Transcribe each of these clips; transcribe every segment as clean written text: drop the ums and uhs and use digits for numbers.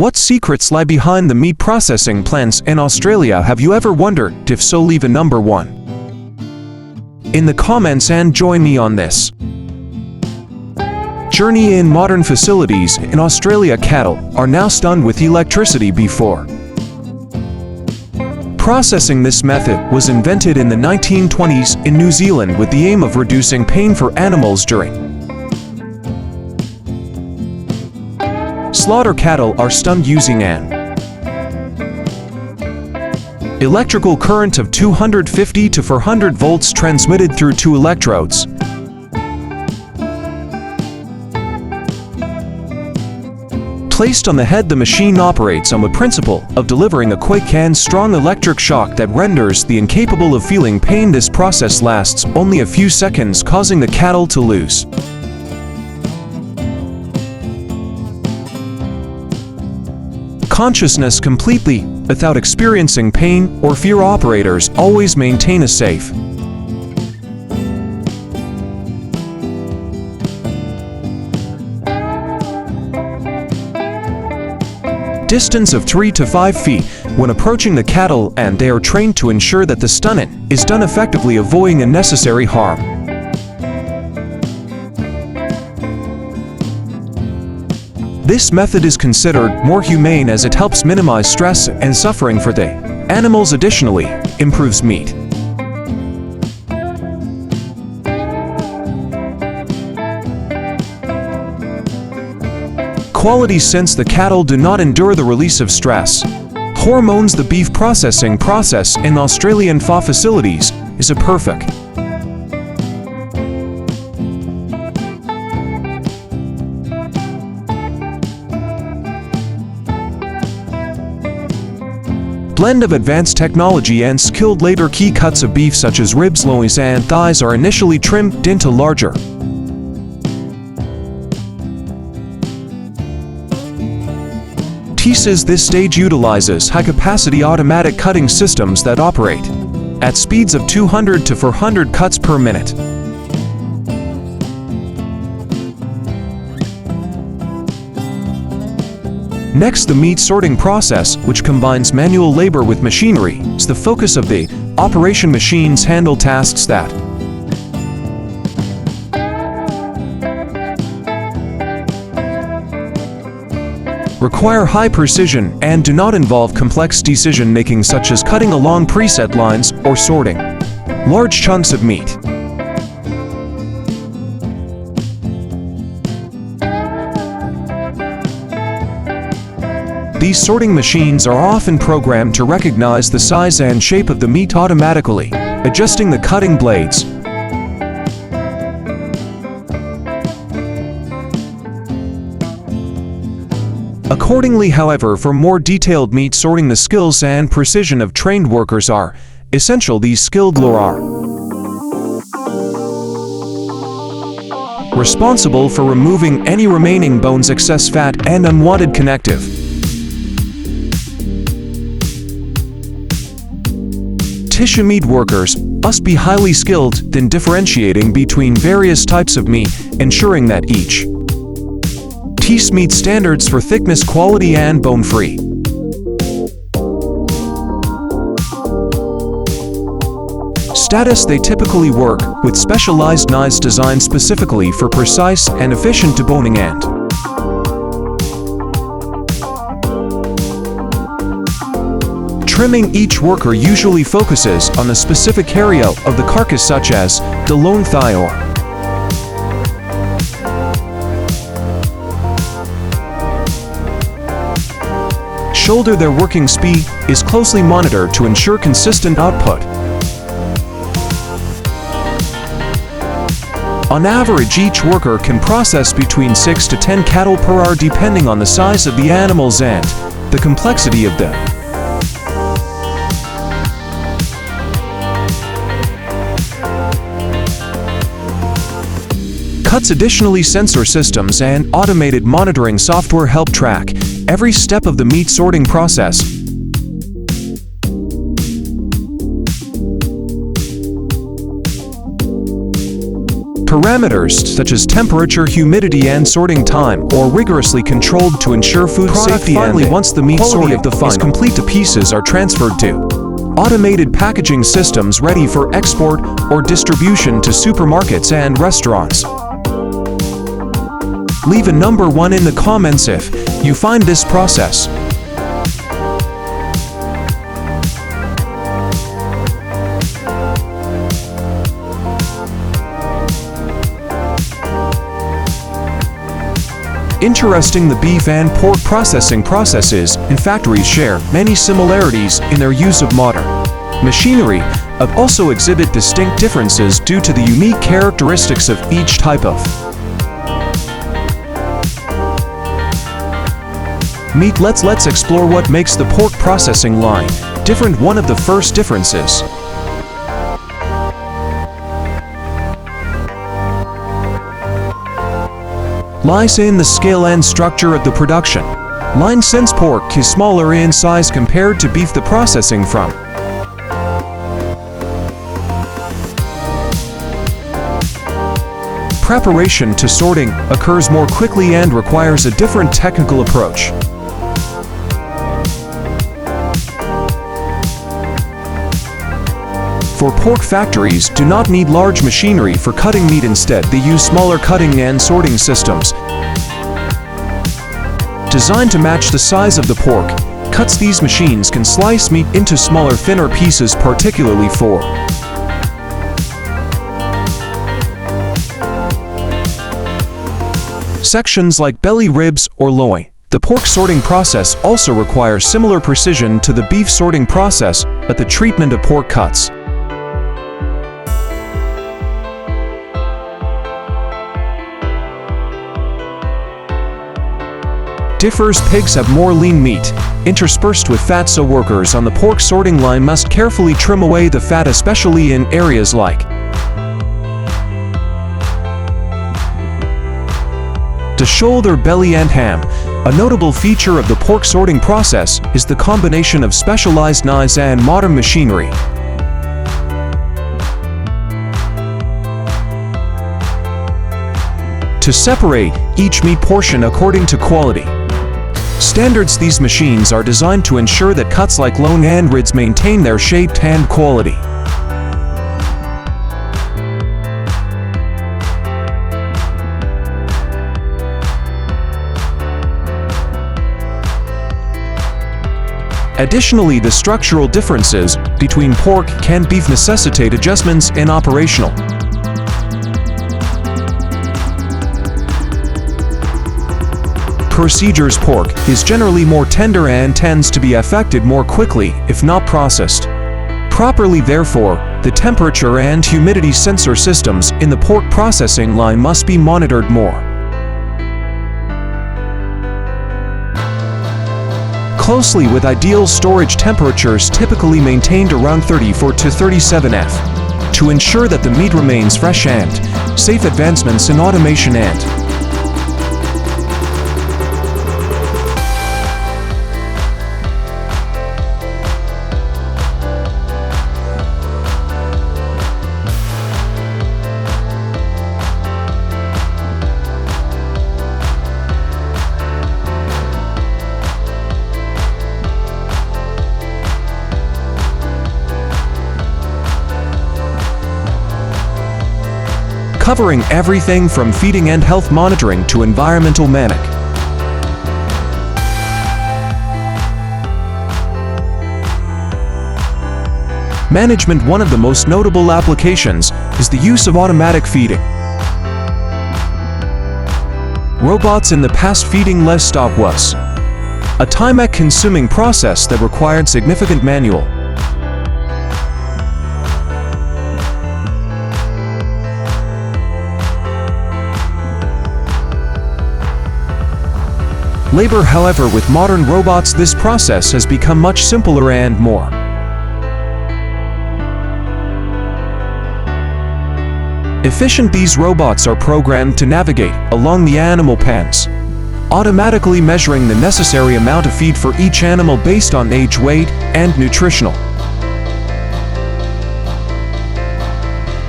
What secrets lie behind the meat processing plants in Australia? Have you ever wondered? If so, leave a number 1 in the comments and join me on this journey in modern facilities. In Australia, cattle are now stunned with electricity. Before processing, this method was invented in the 1920s in New Zealand with the aim of reducing pain for animals during slaughter. Cattle are stunned using an electrical current of 250 to 400 volts transmitted through 2 electrodes. Placed on the head, the machine operates on the principle of delivering a quick and strong electric shock that renders the incapable of feeling pain. This process lasts only a few seconds, causing the cattle to lose consciousness completely. Without experiencing pain or fear, operators always maintain a safe distance of 3 to 5 feet when approaching the cattle, and they are trained to ensure that the stunning is done effectively, avoiding unnecessary harm. This method is considered more humane as it helps minimize stress and suffering for the animals. Additionally, improves meat quality since the cattle do not endure the release of stress hormones. The beef processing process in Australian FA facilities is a perfect blend of advanced technology and skilled labor. Key cuts of beef such as ribs, loins, and thighs are initially trimmed into larger pieces. This stage utilizes high-capacity automatic cutting systems that operate at speeds of 200 to 400 cuts per minute. Next, the meat sorting process, which combines manual labor with machinery, is the focus of the operation. Machines handle tasks that require high precision and do not involve complex decision-making, such as cutting along preset lines or sorting large chunks of meat. These sorting machines are often programmed to recognize the size and shape of the meat, automatically adjusting the cutting blades. Accordingly, however, for more detailed meat sorting, the skills and precision of trained workers are essential. These skilled are responsible for removing any remaining bones, excess fat, and unwanted connective tissue. Meat workers must be highly skilled in differentiating between various types of meat, ensuring that each piece meets standards for thickness, quality, and bone-free. Status: they typically work with specialized knives designed specifically for precise and efficient deboning and trimming. Each worker usually focuses on a specific area of the carcass, such as the loin, thigh, or shoulder. Their working speed is closely monitored to ensure consistent output. On average, each worker can process between 6 to 10 cattle per hour, depending on the size of the animals and the complexity of them. Cuts. Additionally, sensor systems and automated monitoring software help track every step of the meat sorting process. Parameters such as temperature, humidity, and sorting time are rigorously controlled to ensure food safety. Finally, once the meat sorting is complete, the pieces are transferred to automated packaging systems ready for export or distribution to supermarkets and restaurants. Leave a number 1 in the comments if you find this process interesting. The beef and pork processing processes in factories share many similarities in their use of modern machinery, but also exhibit distinct differences due to the unique characteristics of each type of meat. Let's explore what makes the pork processing line different. One of the first differences lies in the scale and structure of the production line. Since pork is smaller in size compared to beef, the processing from preparation to sorting occurs more quickly and requires a different technical approach. For pork, factories do not need large machinery for cutting meat. Instead, they use smaller cutting and sorting systems designed to match the size of the pork cuts. These machines can slice meat into smaller, thinner pieces, particularly for sections like belly, ribs, or loin. The pork sorting process also requires similar precision to the beef sorting process, but the treatment of pork cuts differs. Pigs have more lean meat interspersed with fat, so workers on the pork sorting line must carefully trim away the fat, especially in areas like the shoulder, belly, and ham. A notable feature of the pork sorting process is the combination of specialized knives and modern machinery. To separate each meat portion according to quality standards, these machines are designed to ensure that cuts like loin and ribs maintain their shape and quality. Additionally, the structural differences between pork and beef necessitate adjustments in operational procedures. Pork is generally more tender and tends to be affected more quickly if not processed properly. Therefore, the temperature and humidity sensor systems in the pork processing line must be monitored more closely, with ideal storage temperatures typically maintained around 34 to 37 F to ensure that the meat remains fresh and safe. Advancements in automation and covering everything from feeding and health monitoring to environmental management. One of the most notable applications is the use of automatic feeding robots. In the past, feeding livestock was a time-consuming process that required significant manual labor. However, with modern robots, this process has become much simpler and more efficient. These robots are programmed to navigate along the animal pens, automatically measuring the necessary amount of feed for each animal based on age, weight, and nutritional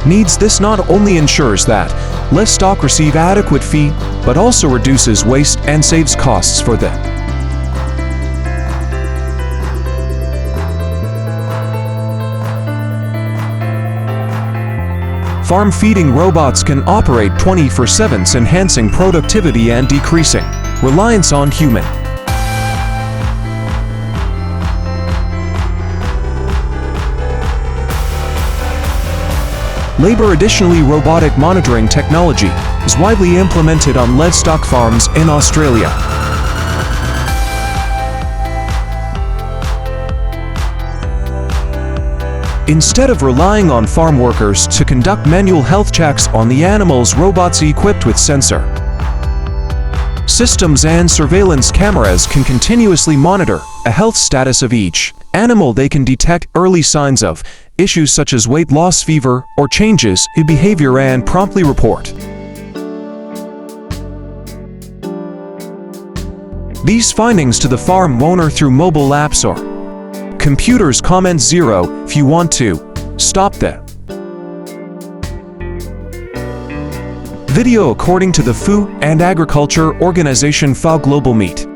needs. This not only ensures that Less stock receive adequate feed, but also reduces waste and saves costs for them. Farm feeding robots can operate 24/7, enhancing productivity and decreasing reliance on human. Labor. Additionally, robotic monitoring technology is widely implemented on livestock farms in Australia. Instead of relying on farm workers to conduct manual health checks on the animals, robots equipped with sensor systems and surveillance cameras can continuously monitor a health status of each animal. They can detect early signs of issues such as weight loss, fever, or changes in behavior and promptly report these findings to the farm owner through mobile apps or computers. Comment 0 if you want to stop the video. According to the Food and Agriculture Organization FAO, global meat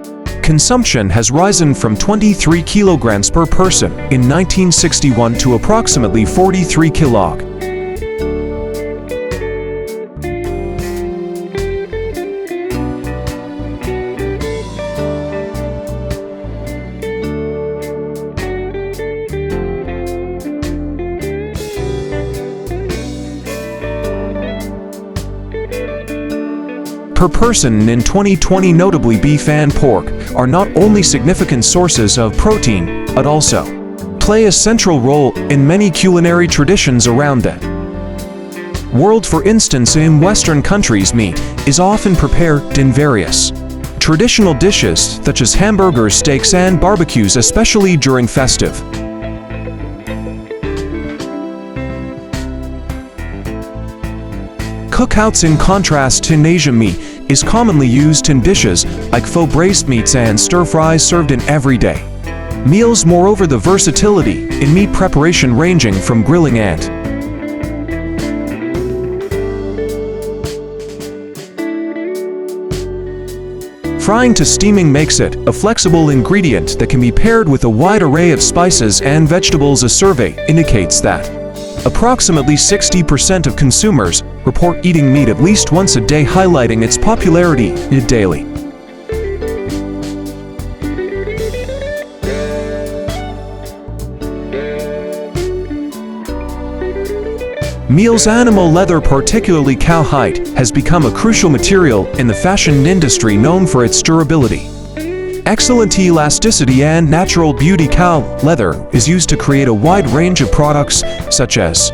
consumption has risen from 23 kilograms per person in 1961 to approximately 43 kilog. Per person in 2020. Notably, beef and pork are not only significant sources of protein, but also play a central role in many culinary traditions around the world. For instance, in Western countries, meat is often prepared in various traditional dishes such as hamburgers, steaks, and barbecues, especially during festive cookouts. In contrast to Asia, meat is commonly used in dishes like faux braised meats and stir-fries served in everyday meals. Moreover, the versatility in meat preparation ranging from grilling and frying to steaming makes it a flexible ingredient that can be paired with a wide array of spices and vegetables. A survey indicates that approximately 60% of consumers report eating meat at least once a day, highlighting its popularity daily. Meals. Animal leather, particularly cowhide, has become a crucial material in the fashion industry, known for its durability, excellent elasticity, and natural beauty. Cow leather is used to create a wide range of products such as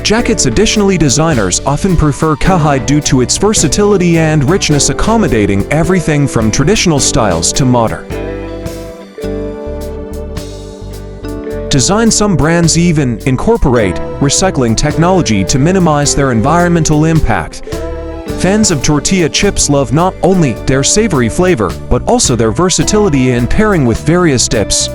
jackets. Additionally, designers often prefer cowhide due to its versatility and richness, accommodating everything from traditional styles to modern design. Some brands even incorporate recycling technology to minimize their environmental impact. Fans of tortilla chips love not only their savory flavor, but also their versatility in pairing with various dips.